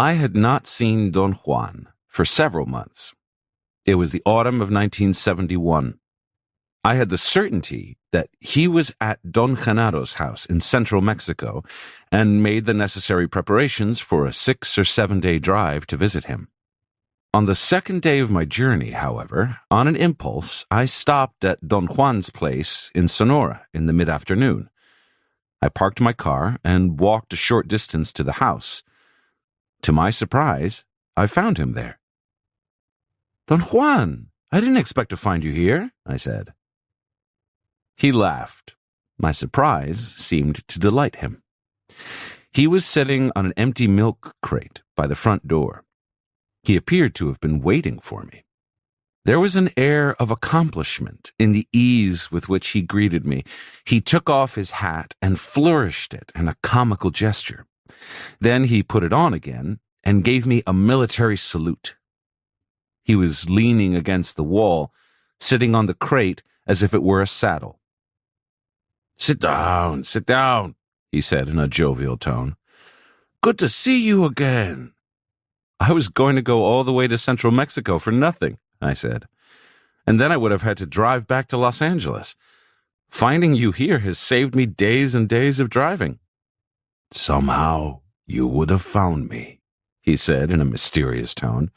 I had not seen Don Juan for several months. It was the autumn of 1971. I had the certainty that he was at Don Genado's house in central Mexico and made the necessary preparations for a 6 or 7 day drive to visit him. On the second day of my journey, however, on an impulse, I stopped at Don Juan's place in Sonora in the mid-afternoon. I parked my car and walked a short distance to the house. To my surprise, I found him there. "Don Juan, I didn't expect to find you here," I said. He laughed. My surprise seemed to delight him. He was sitting on an empty milk crate by the front door. He appeared to have been waiting for me. There was an air of accomplishment in the ease with which he greeted me. He took off his hat and flourished it in a comical gesture. Then he put it on again and gave me a military salute. He was leaning against the wall, sitting on the crate as if it were a saddle. Sit down," he said in a jovial tone. "Good to see you again." "I was going to go all the way to central Mexico for nothing," I said. "And then I would have had to drive back to Los Angeles. Finding you here has saved me days and days of driving." "Somehow you would have found me," he said in a mysterious tone.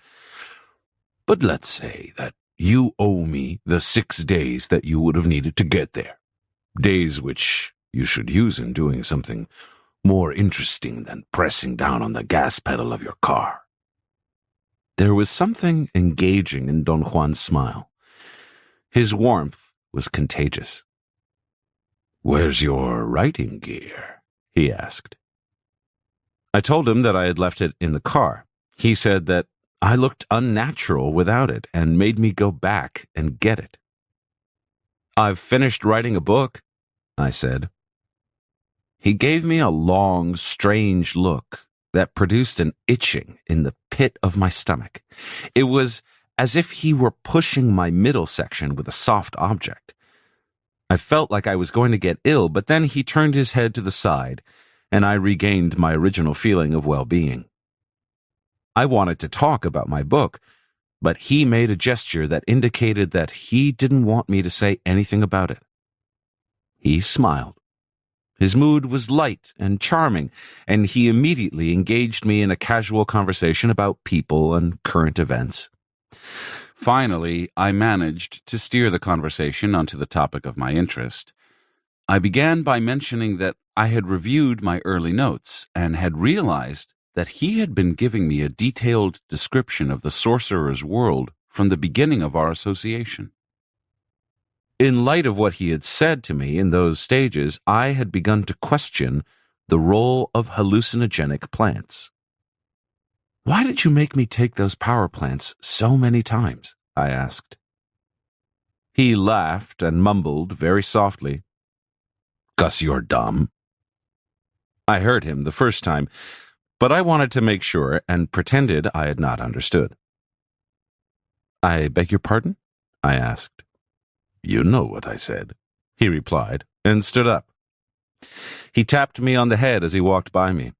"But let's say that you owe me the 6 days that you would have needed to get there. Days which you should use in doing something more interesting than pressing down on the gas pedal of your car." There was something engaging in Don Juan's smile. His warmth was contagious. "Where's your writing gear?" he asked. I told him that I had left it in the car. He said that I looked unnatural without it and made me go back and get it. "I've finished writing a book," I said. He gave me a long, strange look that produced an itching in the pit of my stomach. It was as if he were pushing my middle section with a soft object. I felt like I was going to get ill, but then he turned his head to the side, and I regained my original feeling of well-being. I wanted to talk about my book, but he made a gesture that indicated that he didn't want me to say anything about it. He smiled. His mood was light and charming, and he immediately engaged me in a casual conversation about people and current events. Finally, I managed to steer the conversation onto the topic of my interest. I began by mentioning that I had reviewed my early notes and had realized that he had been giving me a detailed description of the sorcerer's world from the beginning of our association. In light of what he had said to me in those stages, I had begun to question the role of hallucinogenic plants. "Why did you make me take those power plants so many times?" I asked. He laughed and mumbled very softly, "'Cause you're dumb." I heard him the first time, but I wanted to make sure and pretended I had not understood. "I beg your pardon?" I asked. "You know what I said," he replied, and stood up. He tapped me on the head as he walked by me.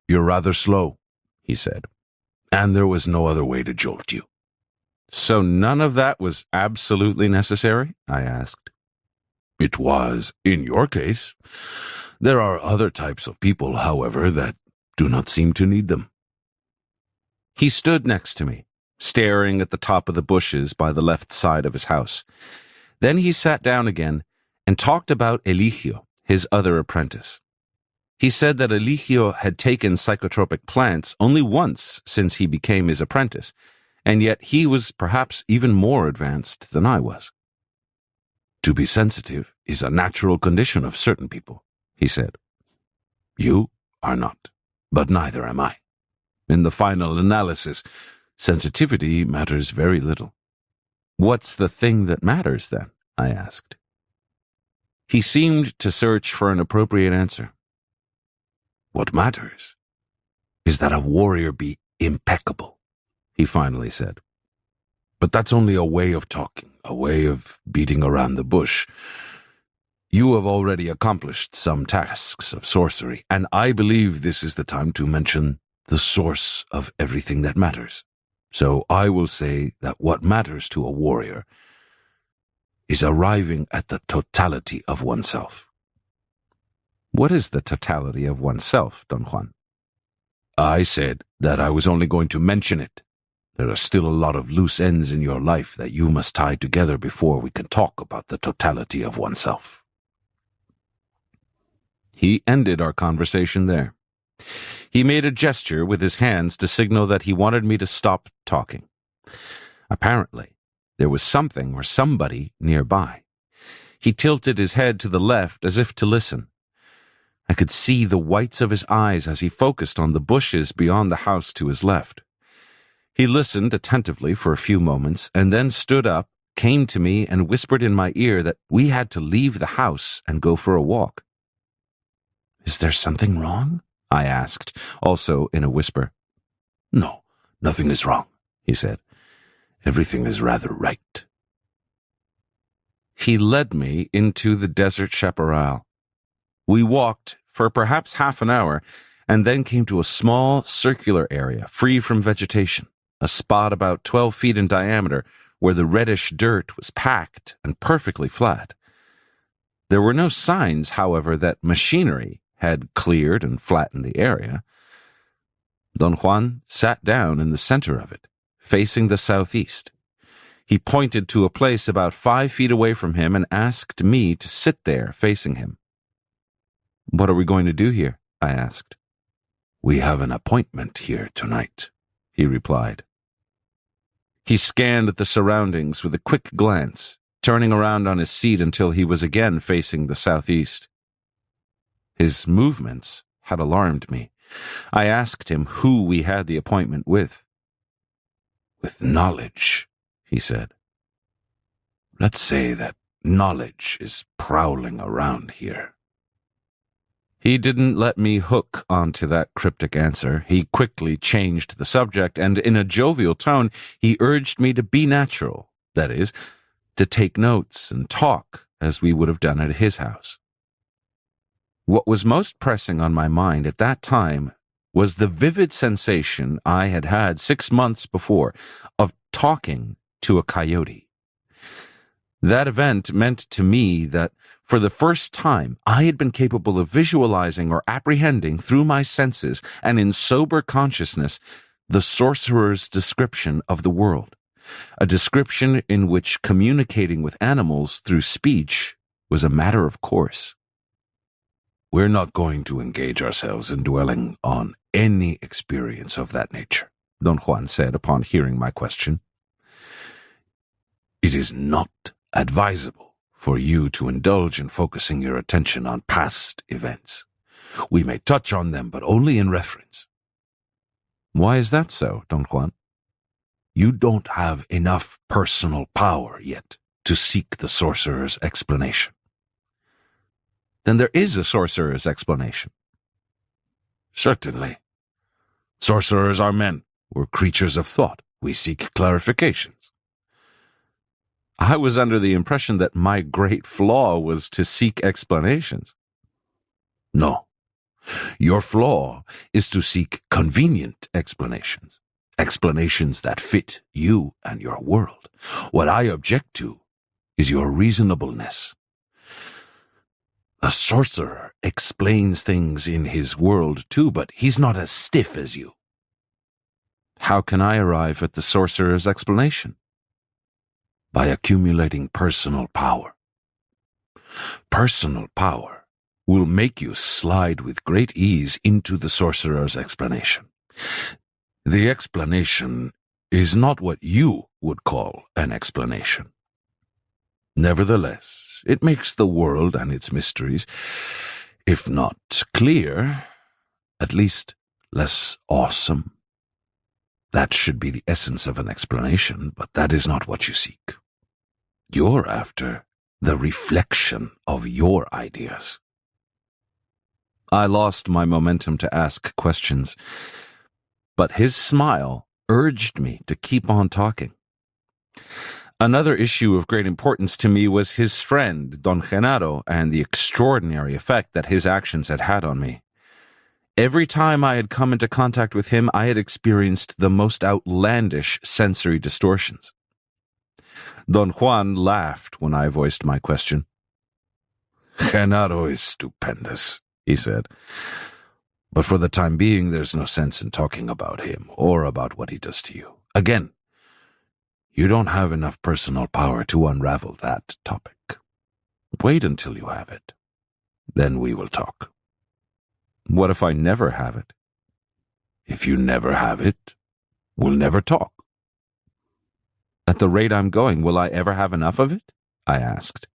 "You're rather slow," he said, "and there was no other way to jolt you." "So none of that was absolutely necessary?" I asked. "It was, in your case. There are other types of people, however, that do not seem to need them." He stood next to me, staring at the top of the bushes by the left side of his house. Then he sat down again and talked about Eligio, his other apprentice. He said that Eligio had taken psychotropic plants only once since he became his apprentice, and yet he was perhaps even more advanced than I was. "To be sensitive is a natural condition of certain people," he said. "You are not, but neither am I. In the final analysis, sensitivity matters very little." "What's the thing that matters, then?" I asked. He seemed to search for an appropriate answer. "What matters is that a warrior be impeccable," he finally said. "But that's only a way of talking, a way of beating around the bush. You have already accomplished some tasks of sorcery, and I believe this is the time to mention the source of everything that matters. So I will say that what matters to a warrior is arriving at the totality of oneself. What is the totality of oneself, Don Juan? I said that I was only going to mention it. There are still a lot of loose ends in your life that you must tie together before we can talk about the totality of oneself. He ended our conversation there. He made a gesture with his hands to signal that he wanted me to stop talking. Apparently, there was something or somebody nearby. He tilted his head to the left as if to listen. I could see the whites of his eyes as he focused on the bushes beyond the house to his left. He listened attentively for a few moments and then stood up, came to me, and whispered in my ear that we had to leave the house and go for a walk. "Is there something wrong?" I asked, also in a whisper. "No, nothing is wrong," he said. "Everything is rather right." He led me into the desert chaparral. We walked for perhaps half an hour and then came to a small circular area free from vegetation, a spot about 12 feet in diameter where the reddish dirt was packed and perfectly flat. There were no signs, however, that machinery had cleared and flattened the area. Don Juan sat down in the center of it, facing the southeast. He pointed to a place about 5 feet away from him and asked me to sit there facing him. "What are we going to do here?" I asked. "We have an appointment here tonight," he replied. He scanned the surroundings with a quick glance, turning around on his seat until he was again facing the southeast. His movements had alarmed me. I asked him who we had the appointment with. "With knowledge," he said. "Let's say that knowledge is prowling around here." He didn't let me hook onto that cryptic answer. He quickly changed the subject, and in a jovial tone, he urged me to be natural, that is, to take notes and talk as we would have done at his house. What was most pressing on my mind at that time was the vivid sensation I had had 6 months before of talking to a coyote. That event meant to me that, for the first time, I had been capable of visualizing or apprehending through my senses and in sober consciousness the sorcerer's description of the world, a description in which communicating with animals through speech was a matter of course. "We're not going to engage ourselves in dwelling on any experience of that nature," Don Juan said upon hearing my question. "It is not advisable for you to indulge in focusing your attention on past events. We may touch on them, but only in reference." "Why is that so, Don Juan?" "You don't have enough personal power yet to seek the sorcerer's explanation." "Then there is a sorcerer's explanation." "Certainly. Sorcerers are men. We're creatures of thought. We seek clarifications." I was under the impression that my great flaw was to seek explanations. "No. Your flaw is to seek convenient explanations, explanations that fit you and your world. What I object to is your reasonableness. A sorcerer explains things in his world too, but he's not as stiff as you." "How can I arrive at the sorcerer's explanation?" "By accumulating personal power. Personal power will make you slide with great ease into the sorcerer's explanation. The explanation is not what you would call an explanation. Nevertheless, it makes the world and its mysteries, if not clear, at least less awesome. That should be the essence of an explanation, but that is not what you seek. You're after the reflection of your ideas." I lost my momentum to ask questions, but his smile urged me to keep on talking. Another issue of great importance to me was his friend, Don Genaro, and the extraordinary effect that his actions had had on me. Every time I had come into contact with him, I had experienced the most outlandish sensory distortions. Don Juan laughed when I voiced my question. "Genaro is stupendous," he said. "But for the time being, there's no sense in talking about him or about what he does to you. Again, you don't have enough personal power to unravel that topic. Wait until you have it. Then we will talk." "What if I never have it?" "If you never have it, we'll never talk." "At the rate I'm going, will I ever have enough of it?" I asked.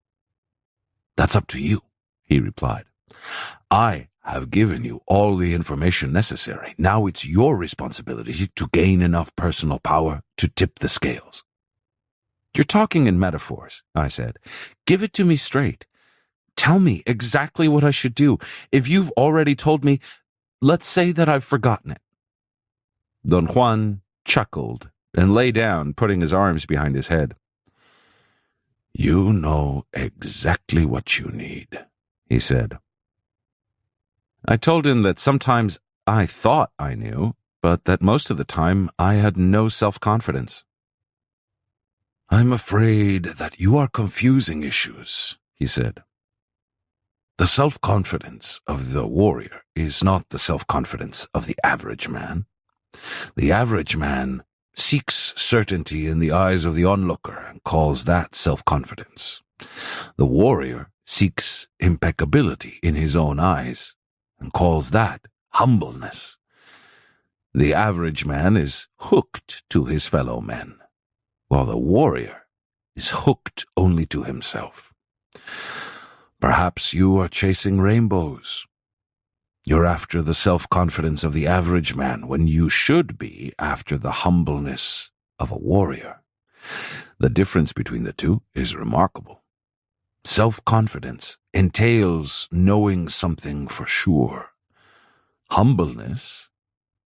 "That's up to you," he replied. "I have given you all the information necessary. Now it's your responsibility to gain enough personal power to tip the scales." "You're talking in metaphors," I said. "Give it to me straight. Tell me exactly what I should do. If you've already told me, let's say that I've forgotten it." Don Juan chuckled and lay down, putting his arms behind his head. "You know exactly what you need," he said. I told him that sometimes I thought I knew, but that most of the time I had no self-confidence. "I'm afraid that you are confusing issues," he said. "The self-confidence of the warrior is not the self-confidence of the average man. The average man seeks certainty in the eyes of the onlooker and calls that self-confidence. The warrior seeks impeccability in his own eyes and calls that humbleness. The average man is hooked to his fellow men, while the warrior is hooked only to himself. Perhaps you are chasing rainbows. You're after the self-confidence of the average man when you should be after the humbleness of a warrior. The difference between the two is remarkable. Self-confidence entails knowing something for sure. Humbleness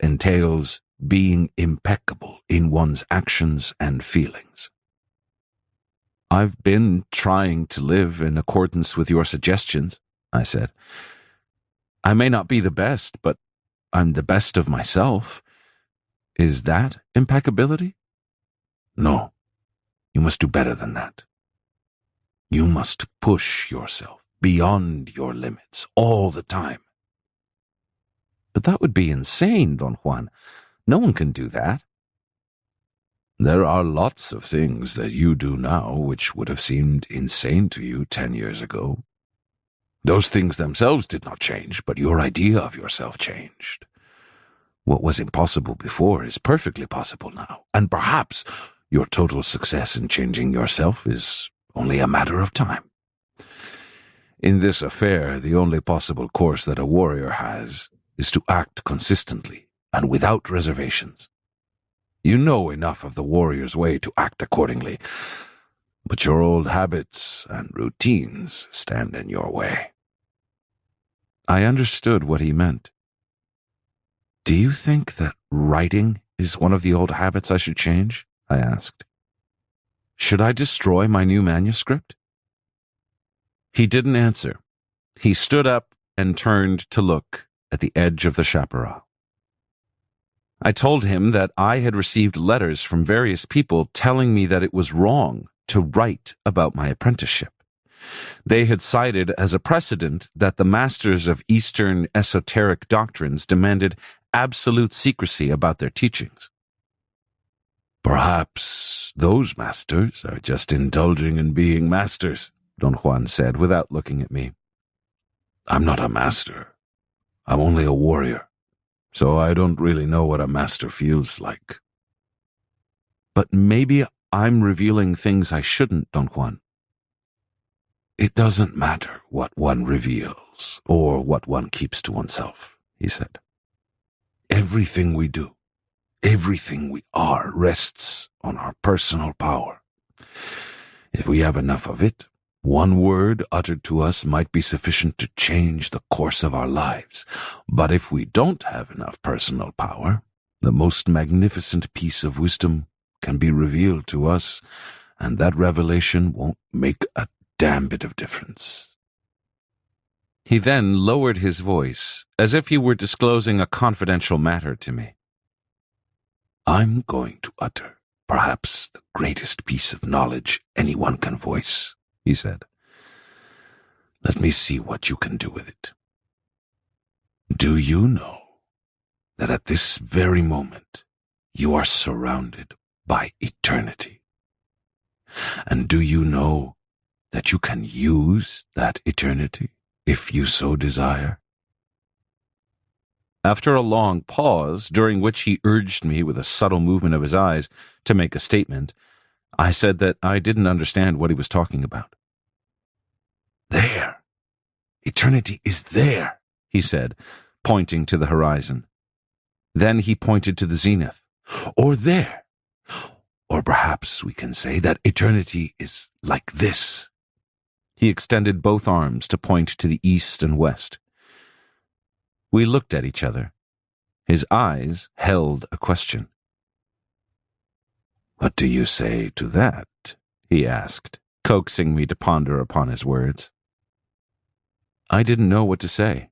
entails being impeccable in one's actions and feelings. I've been trying to live in accordance with your suggestions, I said. I may not be the best, but I'm the best of myself. Is that impeccability? No, you must do better than that. You must push yourself beyond your limits all the time. But that would be insane, Don Juan. No one can do that. There are lots of things that you do now which would have seemed insane to you 10 years ago. Those things themselves did not change, but your idea of yourself changed. What was impossible before is perfectly possible now, and perhaps your total success in changing yourself is only a matter of time. In this affair, the only possible course that a warrior has is to act consistently and without reservations. You know enough of the warrior's way to act accordingly, but your old habits and routines stand in your way. I understood what he meant. Do you think that writing is one of the old habits I should change? I asked. Should I destroy my new manuscript? He didn't answer. He stood up and turned to look at the edge of the chaparral. I told him that I had received letters from various people telling me that it was wrong to write about my apprenticeship. They had cited as a precedent that the masters of Eastern esoteric doctrines demanded absolute secrecy about their teachings. Perhaps those masters are just indulging in being masters, Don Juan said without looking at me. I'm not a master. I'm only a warrior, so I don't really know what a master feels like. But maybe I'm revealing things I shouldn't, Don Juan. It doesn't matter what one reveals or what one keeps to oneself, he said. Everything we do, everything we are rests on our personal power. If we have enough of it, one word uttered to us might be sufficient to change the course of our lives. But if we don't have enough personal power, the most magnificent piece of wisdom can be revealed to us, and that revelation won't make a damn bit of difference. He then lowered his voice, as if he were disclosing a confidential matter to me. I'm going to utter perhaps the greatest piece of knowledge anyone can voice, he said. Let me see what you can do with it. Do you know that at this very moment you are surrounded by eternity? And do you know that you can use that eternity if you so desire? After a long pause, during which he urged me with a subtle movement of his eyes to make a statement, I said that I didn't understand what he was talking about. There. Eternity is there, he said, pointing to the horizon. Then he pointed to the zenith. Or there. Or perhaps we can say that eternity is like this. He extended both arms to point to the east and west. We looked at each other. His eyes held a question. What do you say to that? He asked, coaxing me to ponder upon his words. I didn't know what to say.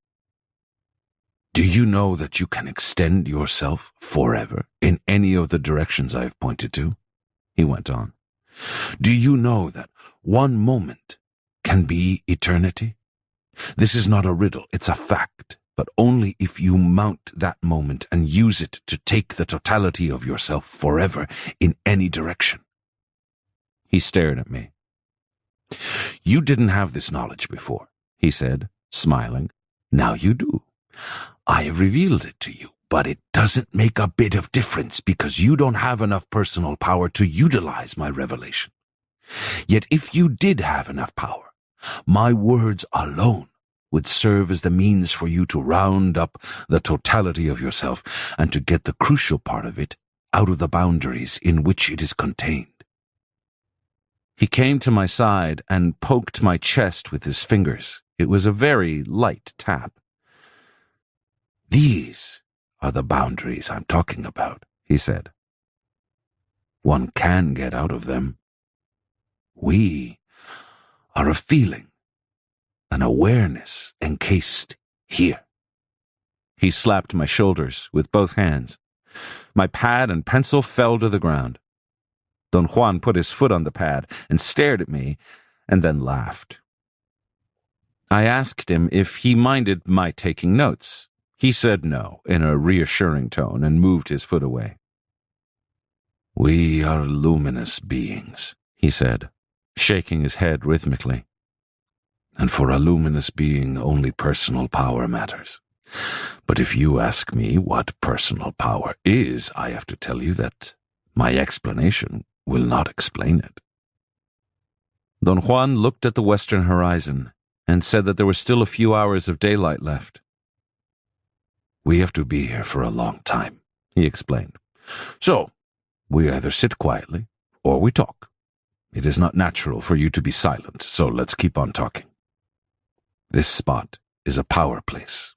Do you know that you can extend yourself forever in any of the directions I have pointed to? He went on. Do you know that one moment can be eternity? This is not a riddle, it's a fact, but only if you mount that moment and use it to take the totality of yourself forever in any direction. He stared at me. You didn't have this knowledge before, he said, smiling. Now you do. I have revealed it to you, but it doesn't make a bit of difference because you don't have enough personal power to utilize my revelation. Yet if you did have enough power, my words alone would serve as the means for you to round up the totality of yourself and to get the crucial part of it out of the boundaries in which it is contained. He came to my side and poked my chest with his fingers. It was a very light tap. These are the boundaries I'm talking about, he said. One can get out of them. We are a feeling, an awareness encased here. He slapped my shoulders with both hands. My pad and pencil fell to the ground. Don Juan put his foot on the pad and stared at me, and then laughed. I asked him if he minded my taking notes. He said no, in a reassuring tone, and moved his foot away. We are luminous beings, he said, shaking his head rhythmically. And for a luminous being, only personal power matters. But if you ask me what personal power is, I have to tell you that my explanation will not explain it. Don Juan looked at the western horizon and said that there were still a few hours of daylight left. We have to be here for a long time, he explained. So, we either sit quietly or we talk. It is not natural for you to be silent, so let's keep on talking. This spot is a power place,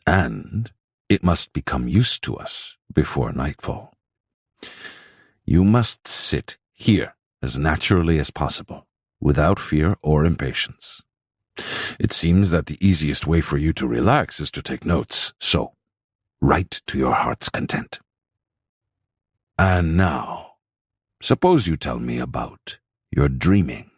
and it must become used to us before nightfall. You must sit here as naturally as possible, without fear or impatience. It seems that the easiest way for you to relax is to take notes, so write to your heart's content. And now, suppose you tell me about your dreaming.